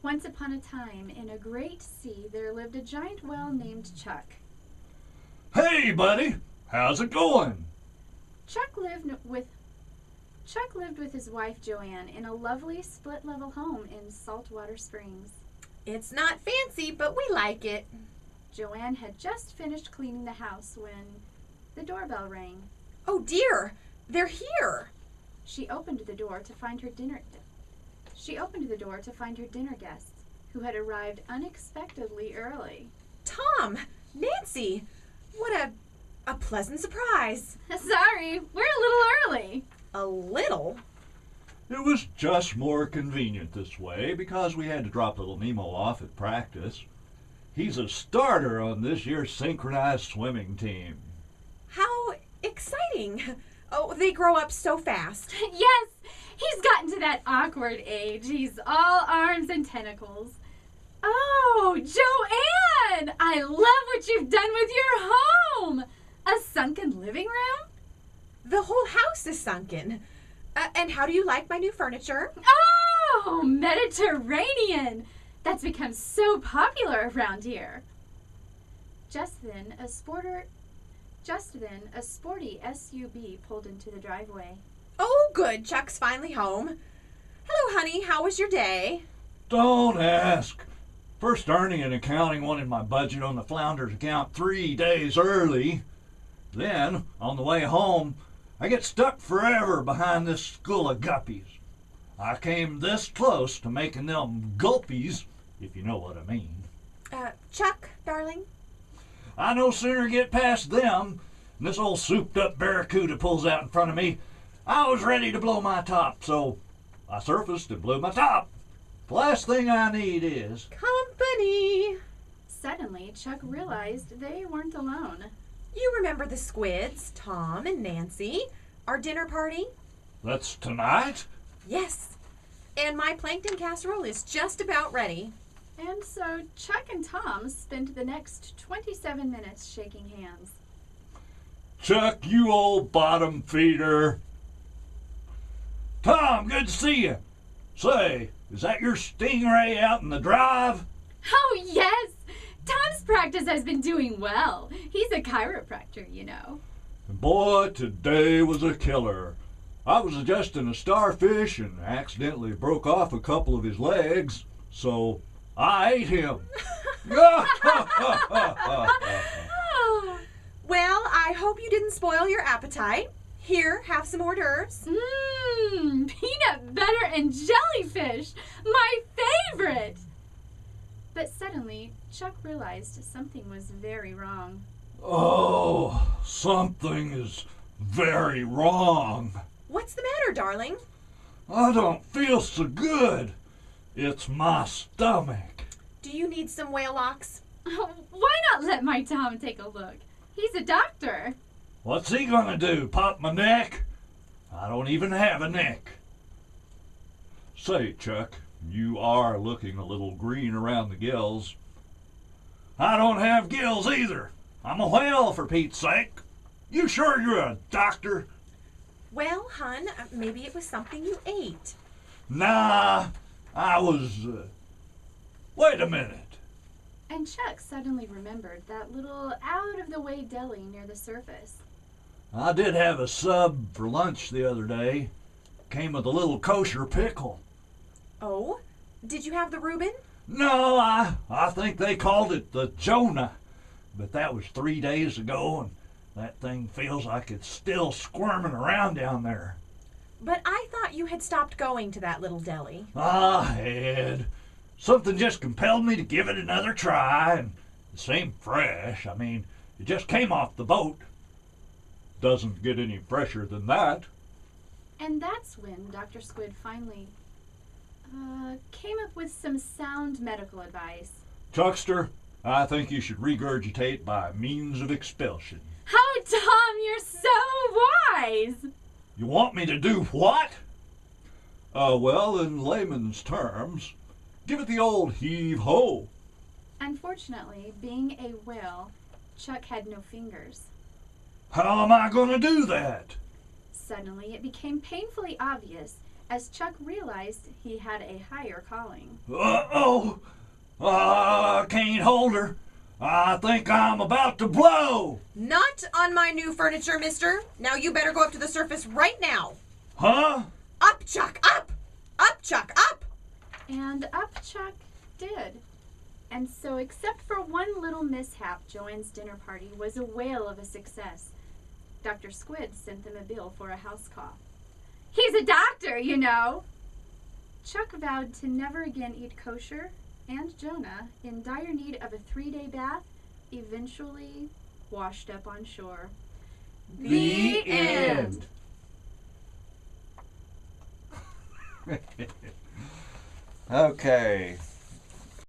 Once upon a time, in a great sea, there lived a giant whale named Chuck. Hey, buddy, how's it going? Chuck lived with his wife Joanne in a lovely split-level home in Saltwater Springs. It's not fancy, but we like it. Joanne had just finished cleaning the house when the doorbell rang. Oh dear, they're here. She opened the door to find her dinner guests, who had arrived unexpectedly early. Tom, Nancy, what a pleasant surprise. Sorry, we're a little early. A little? It was just more convenient this way because we had to drop little Nemo off at practice. He's a starter on this year's synchronized swimming team. How exciting. Oh, they grow up so fast. Yes, he's gotten to that awkward age. He's all arms and tentacles. Oh, Joanne! I love what you've done with your home! A sunken living room? The whole house is sunken. And how do you like my new furniture? Oh, Mediterranean! That's become so popular around here. Just then, a sporty SUV pulled into the driveway. Oh, good. Chuck's finally home. Hello, honey. How was your day? Don't ask. First earning and accounting wanted my budget on the Flounders account 3 days early. Then, on the way home, I get stuck forever behind this school of guppies. I came this close to making them gulpies, if you know what I mean. Chuck, darling? I no sooner get past them, and this old souped-up barracuda pulls out in front of me. I was ready to blow my top, so I surfaced and blew my top. The last thing I need is company. Suddenly, Chuck realized they weren't alone. You remember the squids, Tom and Nancy, our dinner party? That's tonight? Yes. And my plankton casserole is just about ready. And so Chuck and Tom spent the next 27 minutes shaking hands. Chuck, you old bottom feeder. Tom, good to see you. Say, is that your Stingray out in the drive? Oh, yes. Tom's practice has been doing well. He's a chiropractor, you know. Boy, today was a killer. I was adjusting a starfish and accidentally broke off a couple of his legs, so I ate him. Well, I hope you didn't spoil your appetite. Here, have some hors d'oeuvres. Peanut butter and jellyfish! My favorite! But suddenly, Chuck realized something was very wrong. Oh, something is very wrong. What's the matter, darling? I don't feel so good. It's my stomach. Do you need some whale locks? Why not let my Tom take a look? He's a doctor. What's he gonna do, pop my neck? I don't even have a neck. Say, Chuck, you are looking a little green around the gills. I don't have gills either. I'm a whale, for Pete's sake. You sure you're a doctor? Well, hon, maybe it was something you ate. Nah, I was... Wait a minute. And Chuck suddenly remembered that little out-of-the-way deli near the surface. I did have a sub for lunch the other day. Came with a little kosher pickle. Oh? Did you have the Reuben? No, I think they called it the Jonah. But that was 3 days ago, and that thing feels like it's still squirming around down there. But I thought you had stopped going to that little deli. I had. Something just compelled me to give it another try, and it seemed fresh. I mean, it just came off the boat. Doesn't get any fresher than that. And that's when Dr. Squid finally came up with some sound medical advice. Chuckster, I think you should regurgitate by means of expulsion. Oh, Tom, you're so wise! You want me to do what? Well, in layman's terms, give it the old heave-ho. Unfortunately, being a whale, Chuck had no fingers. How am I going to do that? Suddenly, it became painfully obvious as Chuck realized he had a higher calling. Uh-oh! I can't hold her. I think I'm about to blow. Not on my new furniture, mister. Now you better go up to the surface right now. Huh? Up, Chuck, up! Up, Chuck, up! And up Chuck did. And so, except for one little mishap, Joanne's dinner party was a whale of a success. Dr. Squid sent them a bill for a house call. He's a doctor, you know. Chuck vowed to never again eat kosher, and Jonah, in dire need of a 3-day bath, eventually washed up on shore. The end. Okay.